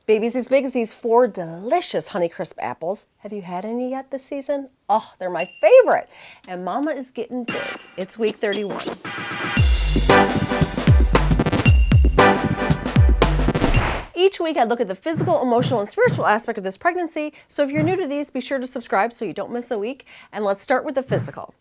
Babies as big as these 4 delicious Honeycrisp apples. Have you had any yet this season? Oh, they're my favorite. And Mama is getting big. It's week 31. Each week I look at the physical, emotional, and spiritual aspect of this pregnancy. So if you're new to these, be sure to subscribe so you don't miss a week. And let's start with the physical.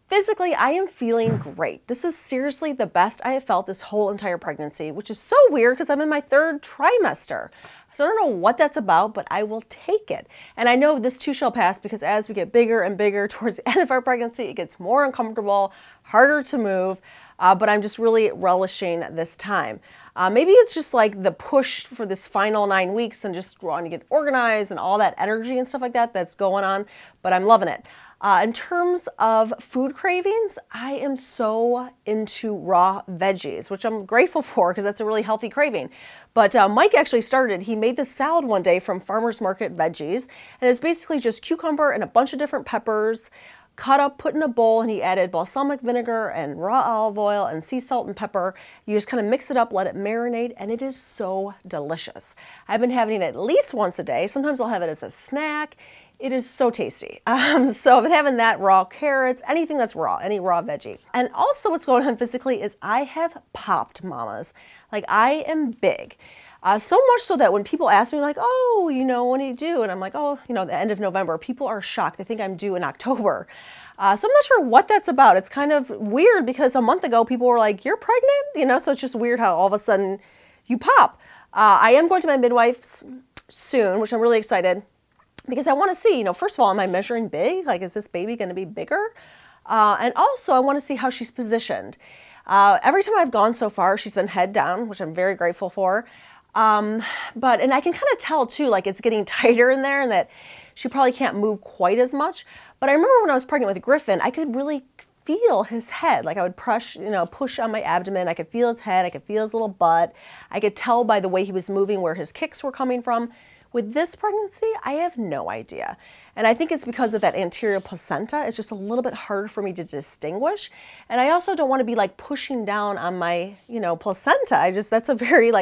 Physically, I am feeling great. This is seriously the best I have felt this whole entire pregnancy, which is so weird because I'm in my 3rd trimester. So I don't know what that's about, but I will take it. And I know this too shall pass because as we get bigger and bigger towards the end of our pregnancy, it gets more uncomfortable, harder to move, but I'm just really relishing this time. Maybe it's just like the push for this final 9 weeks and just wanting to get organized and all that energy and stuff like that that's going on, but I'm loving it. In terms of food cravings, I am so into raw veggies, which I'm grateful for because that's a really healthy craving. But Mike actually started, he made this salad one day from farmer's market veggies, and it's basically just cucumber and a bunch of different peppers, cut up, put in a bowl, and he added balsamic vinegar and raw olive oil and sea salt and pepper. You just kind of mix it up, let it marinate, and it is so delicious. I've been having it at least once a day. Sometimes I'll have it as a snack. It is so tasty. So I've been having that, raw carrots, anything that's raw, any raw veggie. And also what's going on physically is I have popped, mamas. Like I am big. So much so that when people ask me like, oh, when do you do? And I'm like, oh, the end of November, people are shocked. They think I'm due in October. So I'm not sure what that's about. It's kind of weird because a month ago people were like, you're pregnant? So it's just weird how all of a sudden you pop. I am going to my midwife's soon, which I'm really excited because I want to see, first of all, am I measuring big? Like, is this baby going to be bigger? And also I want to see how she's positioned. Every time I've gone so far, she's been head down, which I'm very grateful for. And I can kind of tell too, like it's getting tighter in there and that she probably can't move quite as much. But I remember when I was pregnant with Griffin, I could really feel his head. Like I would push on my abdomen. I could feel his head. I could feel his little butt. I could tell by the way he was moving where his kicks were coming from. With this pregnancy, I have no idea. And I think it's because of that anterior placenta. It's just a little bit harder for me to distinguish. And I also don't want to be like pushing down on my, placenta. That's a very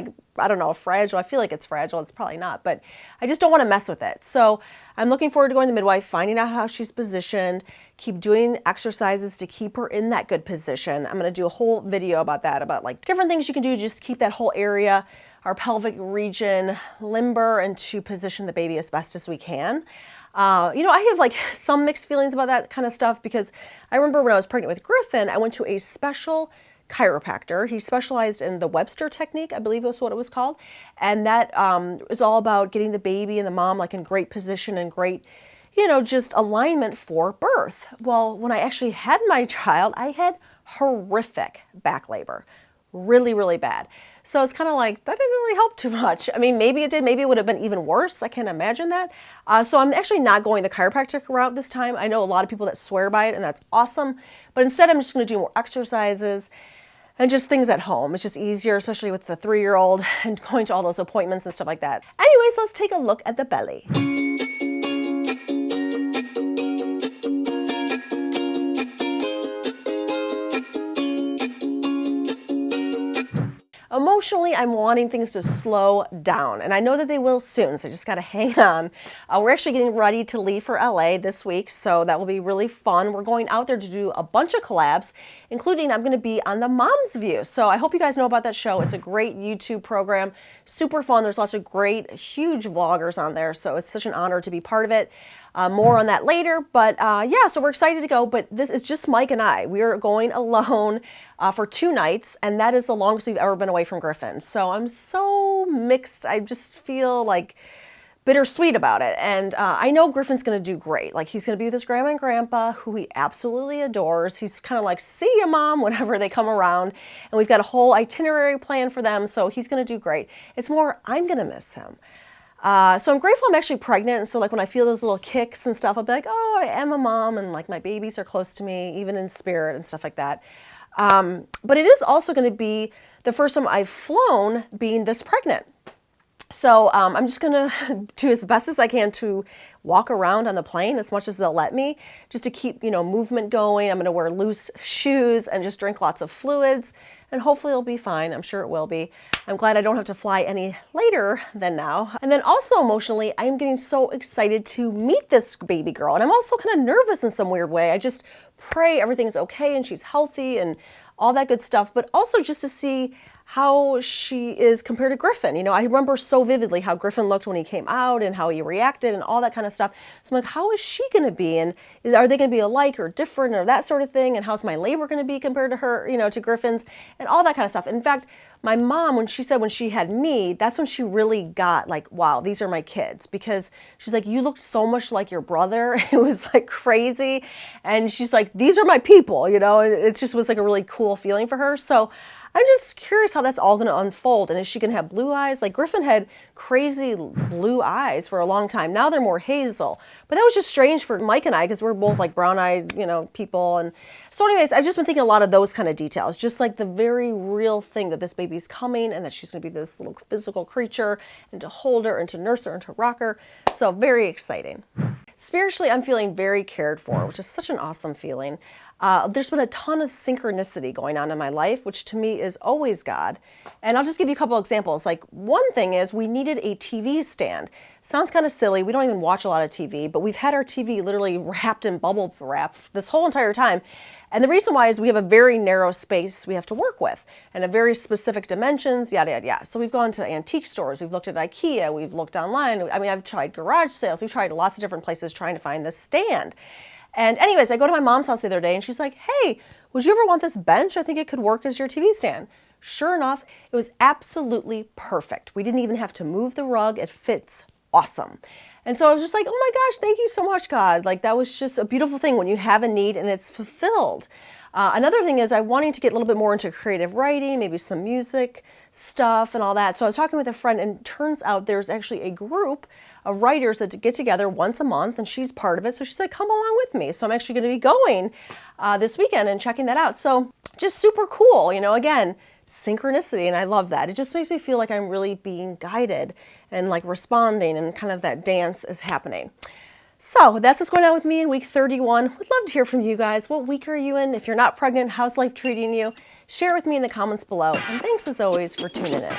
fragile. I feel like it's fragile. It's probably not, but I just don't want to mess with it. So I'm looking forward to going to the midwife, finding out how she's positioned, keep doing exercises to keep her in that good position. I'm going to do a whole video about that, about like different things you can do to just keep that whole area, our pelvic region, limber, and to position the baby as best as we can. I have like some mixed feelings about that kind of stuff because I remember when I was pregnant with Griffin, I went to a special chiropractor. He specialized in the Webster technique, I believe was what it was called. And that is all about getting the baby and the mom like in great position and great, just alignment for birth. Well, when I actually had my child, I had horrific back labor. Really, really bad. So it's kind of like, that didn't really help too much. I mean, maybe it did. Maybe it would have been even worse. I can't imagine that. So I'm actually not going the chiropractic route this time. I know a lot of people that swear by it, and that's awesome. But instead, I'm just going to do more exercises and just things at home. It's just easier, especially with the 3-year-old and going to all those appointments and stuff like that. Anyways, let's take a look at the belly. Emotionally, I'm wanting things to slow down, and I know that they will soon, so I just got to hang on. We're actually getting ready to leave for LA this week, so that will be really fun. We're going out there to do a bunch of collabs, including I'm going to be on the Mom's View. So I hope you guys know about that show. It's a great YouTube program, super fun. There's lots of great, huge vloggers on there, so it's such an honor to be part of it. More on that later, but so we're excited to go, but this is just Mike and I. We are going alone for 2 nights, and that is the longest we've ever been away from Griffin. So I'm so mixed. I just feel like bittersweet about it. And I know Griffin's going to do great. Like he's going to be with his grandma and grandpa, who he absolutely adores. He's kind of like, see ya, Mom, whenever they come around. And we've got a whole itinerary plan for them, so he's going to do great. It's more, I'm going to miss him. So I'm grateful I'm actually pregnant, and so like when I feel those little kicks and stuff, I'll be like, oh, I am a mom, and like my babies are close to me, even in spirit and stuff like that. But it is also going to be the first time I've flown being this pregnant. So I'm just gonna do as best as I can to walk around on the plane as much as they'll let me, just to keep, movement going. I'm gonna wear loose shoes and just drink lots of fluids, and hopefully it'll be fine. I'm sure it will be. I'm glad I don't have to fly any later than now. And then also emotionally, I am getting so excited to meet this baby girl. And I'm also kind of nervous in some weird way. I just pray everything's okay and she's healthy and all that good stuff, but also just to see how she is compared to Griffin. I remember so vividly how Griffin looked when he came out and how he reacted and all that kind of stuff. So I'm like, how is she going to be? And are they going to be alike or different or that sort of thing? And how's my labor going to be compared to her, to Griffin's and all that kind of stuff. In fact, my mom, when she said when she had me, that's when she really got like, wow, these are my kids. Because she's like, you looked so much like your brother. It was like crazy. And she's like, these are my people, and it just was like a really cool feeling for her. So I'm just curious how that's all going to unfold. And is she going to have blue eyes? Like Griffin had crazy blue eyes for a long time. Now they're more hazel. But that was just strange for Mike and I because we're both like brown-eyed, people. And so anyways, I've just been thinking a lot of those kind of details. Just like the very real thing that this baby's coming and that she's going to be this little physical creature and to hold her and to nurse her and to rock her. So very exciting. Spiritually, I'm feeling very cared for, which is such an awesome feeling. There's been a ton of synchronicity going on in my life, which to me is always God. And I'll just give you a couple examples. Like one thing is we needed a TV stand. Sounds kind of silly. We don't even watch a lot of TV, but we've had our TV literally wrapped in bubble wrap this whole entire time. And the reason why is we have a very narrow space we have to work with and a very specific dimensions, yada, yada, yada. So we've gone to antique stores. We've looked at IKEA. We've looked online. I mean, I've tried garage sales. We've tried lots of different places trying to find this stand. And anyways, I go to my mom's house the other day and she's like, hey, would you ever want this bench? I think it could work as your TV stand. Sure enough, it was absolutely perfect. We didn't even have to move the rug. It fits awesome. And so I was just like, oh my gosh, thank you so much, God. Like that was just a beautiful thing when you have a need and it's fulfilled. Another thing is I'm wanting to get a little bit more into creative writing, maybe some music stuff and all that. So I was talking with a friend and it turns out there's actually a group of writers that get together once a month and she's part of it. So she's like, come along with me. So I'm actually going to be going this weekend and checking that out. So just super cool, again, synchronicity. And I love that. It just makes me feel like I'm really being guided and like responding and kind of that dance is happening. So that's what's going on with me in week 31. Would love to hear from you guys. What week are you in? If you're not pregnant, how's life treating you? Share with me in the comments below. And thanks as always for tuning in.